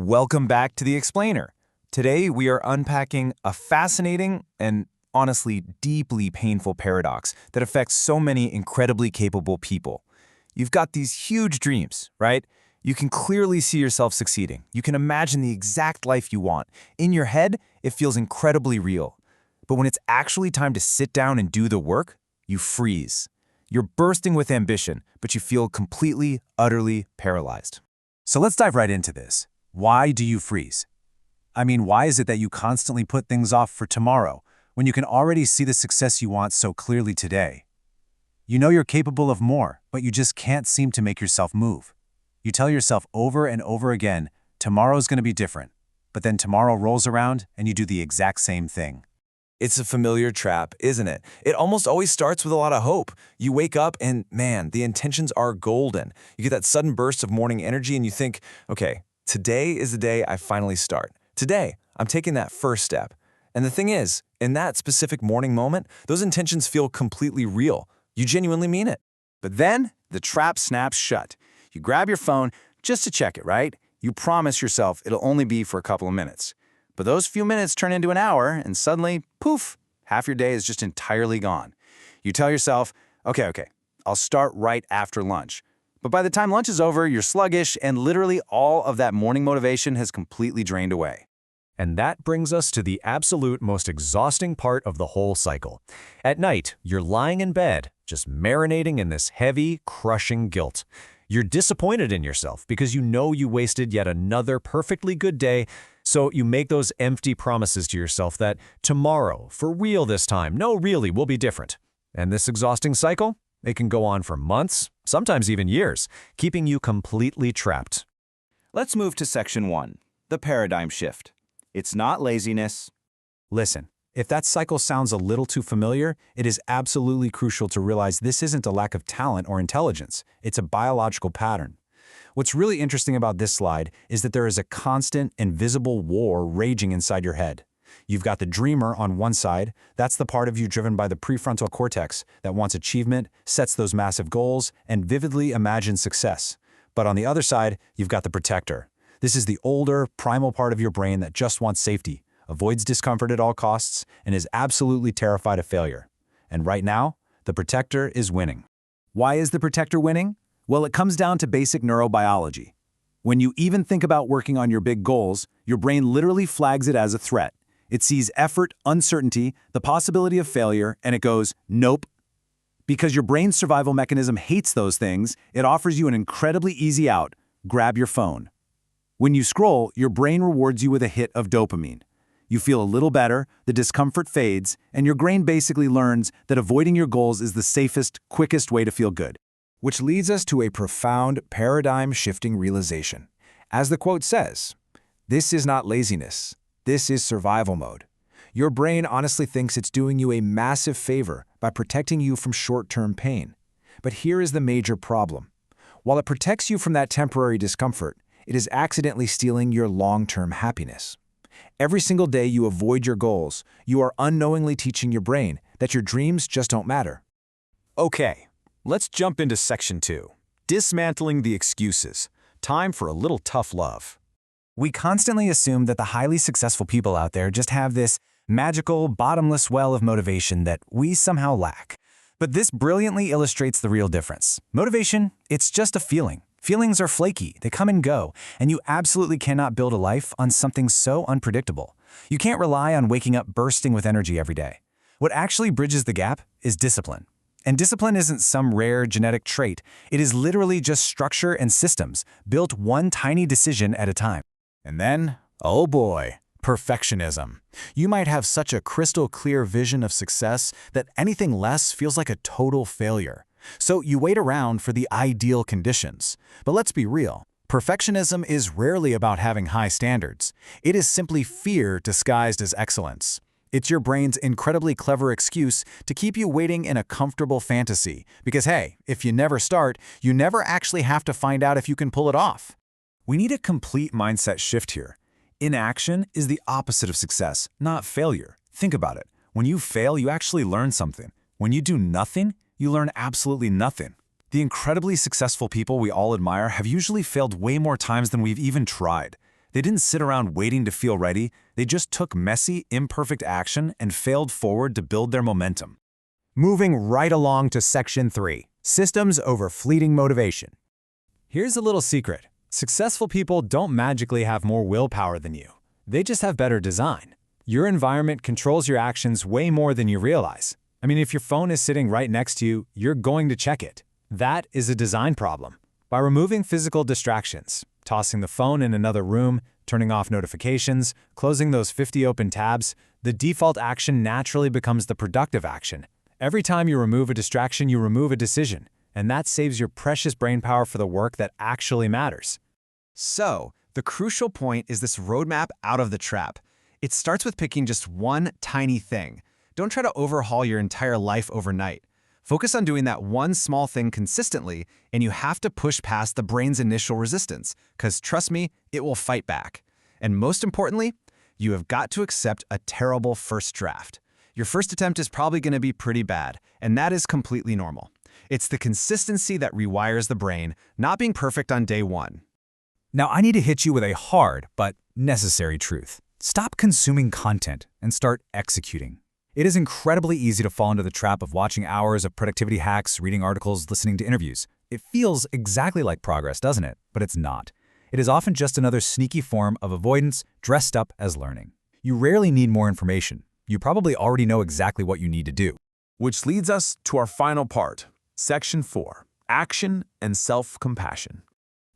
Welcome back to The Explainer. Today we are unpacking a fascinating and honestly deeply painful paradox that affects so many incredibly capable people. You've got these huge dreams, right? You can clearly see yourself succeeding. You can imagine the exact life you want. In your head, it feels incredibly real. But when it's actually time to sit down and do the work, you freeze. You're bursting with ambition, but you feel completely, utterly paralyzed. So let's dive right into this. Why do you freeze? Why is it that you constantly put things off for tomorrow when you can already see the success you want so clearly today? You know you're capable of more, but you just can't seem to make yourself move. You tell yourself over and over again, tomorrow's going to be different. But then tomorrow rolls around and you do the exact same thing. It's a familiar trap, isn't it? It almost always starts with a lot of hope. You wake up and, man, the intentions are golden. You get that sudden burst of morning energy and you think, okay, today is the day I finally start. Today, I'm taking that first step. And the thing is, in that specific morning moment, those intentions feel completely real. You genuinely mean it. But then the trap snaps shut. You grab your phone just to check it, right? You promise yourself it'll only be for a couple of minutes. But those few minutes turn into an hour and suddenly, poof, half your day is just entirely gone. You tell yourself, okay, I'll start right after lunch. But by the time lunch is over, you're sluggish and literally all of that morning motivation has completely drained away. And that brings us to the absolute most exhausting part of the whole cycle. At night, you're lying in bed, just marinating in this heavy, crushing guilt. You're disappointed in yourself because you know you wasted yet another perfectly good day, so you make those empty promises to yourself that tomorrow, for real this time, no really, will be different. And this exhausting cycle? It can go on for months, sometimes even years, keeping you completely trapped. Let's move to Section 1, the paradigm shift. It's not laziness. Listen, if that cycle sounds a little too familiar, it is absolutely crucial to realize this isn't a lack of talent or intelligence. It's a biological pattern. What's really interesting about this slide is that there is a constant, invisible war raging inside your head. You've got the dreamer on one side. That's the part of you driven by the prefrontal cortex that wants achievement, sets those massive goals, and vividly imagines success. But on the other side, you've got the protector. This is the older, primal part of your brain that just wants safety, avoids discomfort at all costs, and is absolutely terrified of failure. And right now, the protector is winning. Why is the protector winning? Well, it comes down to basic neurobiology. When you even think about working on your big goals, your brain literally flags it as a threat. It sees effort, uncertainty, the possibility of failure, and it goes, nope. Because your brain's survival mechanism hates those things, it offers you an incredibly easy out: grab your phone. When you scroll, your brain rewards you with a hit of dopamine. You feel a little better, the discomfort fades, and your brain basically learns that avoiding your goals is the safest, quickest way to feel good. Which leads us to a profound paradigm-shifting realization. As the quote says, this is not laziness. This is survival mode. Your brain honestly thinks it's doing you a massive favor by protecting you from short-term pain. But here is the major problem. While it protects you from that temporary discomfort, it is accidentally stealing your long-term happiness. Every single day you avoid your goals, you are unknowingly teaching your brain that your dreams just don't matter. Okay, let's jump into Section 2, dismantling the excuses. Time for a little tough love. We constantly assume that the highly successful people out there just have this magical, bottomless well of motivation that we somehow lack. But this brilliantly illustrates the real difference. Motivation, it's just a feeling. Feelings are flaky, they come and go, and you absolutely cannot build a life on something so unpredictable. You can't rely on waking up bursting with energy every day. What actually bridges the gap is discipline. And discipline isn't some rare genetic trait. It is literally just structure and systems, built one tiny decision at a time. And then, oh boy, perfectionism. You might have such a crystal clear vision of success that anything less feels like a total failure. So you wait around for the ideal conditions. But let's be real. Perfectionism is rarely about having high standards. It is simply fear disguised as excellence. It's your brain's incredibly clever excuse to keep you waiting in a comfortable fantasy. Because hey, if you never start, you never actually have to find out if you can pull it off. We need a complete mindset shift here. Inaction is the opposite of success, not failure. Think about it. When you fail, you actually learn something. When you do nothing, you learn absolutely nothing. The incredibly successful people we all admire have usually failed way more times than we've even tried. They didn't sit around waiting to feel ready. They just took messy, imperfect action and failed forward to build their momentum. Moving right along to Section 3, Systems over Fleeting Motivation. Here's a little secret. Successful people don't magically have more willpower than you. They just have better design. Your environment controls your actions way more than you realize. I mean, if your phone is sitting right next to you, you're going to check it. That is a design problem. By removing physical distractions, tossing the phone in another room, turning off notifications, closing those 50 open tabs, the default action naturally becomes the productive action. Every time you remove a distraction, you remove a decision, and that saves your precious brain power for the work that actually matters. So, the crucial point is this roadmap out of the trap. It starts with picking just one tiny thing. Don't try to overhaul your entire life overnight. Focus on doing that one small thing consistently, and you have to push past the brain's initial resistance, because trust me, it will fight back. And most importantly, you have got to accept a terrible first draft. Your first attempt is probably going to be pretty bad, and that is completely normal. It's the consistency that rewires the brain, not being perfect on day one. Now, I need to hit you with a hard but necessary truth. Stop consuming content and start executing. It is incredibly easy to fall into the trap of watching hours of productivity hacks, reading articles, listening to interviews. It feels exactly like progress, doesn't it? But it's not. It is often just another sneaky form of avoidance dressed up as learning. You rarely need more information. You probably already know exactly what you need to do. Which leads us to our final part, Section 4, Action and Self-Compassion.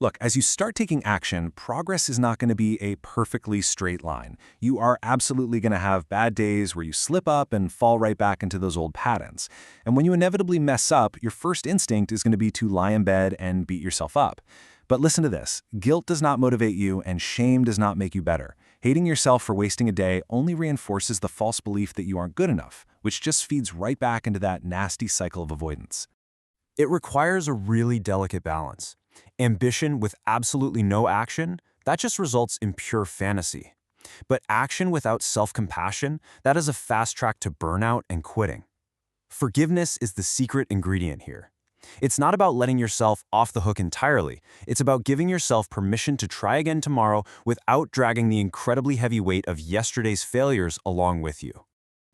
Look, as you start taking action, progress is not going to be a perfectly straight line. You are absolutely going to have bad days where you slip up and fall right back into those old patterns. And when you inevitably mess up, your first instinct is going to be to lie in bed and beat yourself up. But listen to this. Guilt does not motivate you, and shame does not make you better. Hating yourself for wasting a day only reinforces the false belief that you aren't good enough, which just feeds right back into that nasty cycle of avoidance. It requires a really delicate balance. Ambition with absolutely no action, that just results in pure fantasy. But action without self-compassion, that is a fast track to burnout and quitting. Forgiveness is the secret ingredient here. It's not about letting yourself off the hook entirely. It's about giving yourself permission to try again tomorrow without dragging the incredibly heavy weight of yesterday's failures along with you.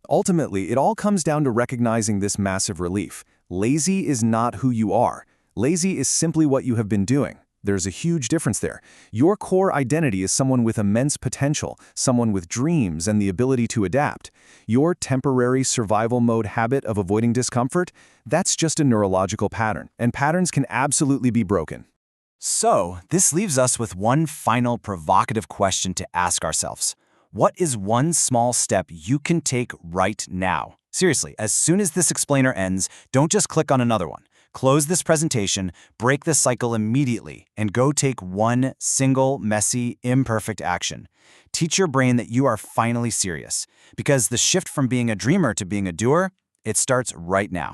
Ultimately, it all comes down to recognizing this massive relief. Lazy is not who you are. Lazy is simply what you have been doing. There's a huge difference there. Your core identity is someone with immense potential, someone with dreams and the ability to adapt. Your temporary survival mode habit of avoiding discomfort, that's just a neurological pattern, and patterns can absolutely be broken. So, this leaves us with one final provocative question to ask ourselves. What is one small step you can take right now? Seriously, as soon as this explainer ends, don't just click on another one. Close this presentation, break this cycle immediately, and go take one single, messy, imperfect action. Teach your brain that you are finally serious, because the shift from being a dreamer to being a doer, it starts right now.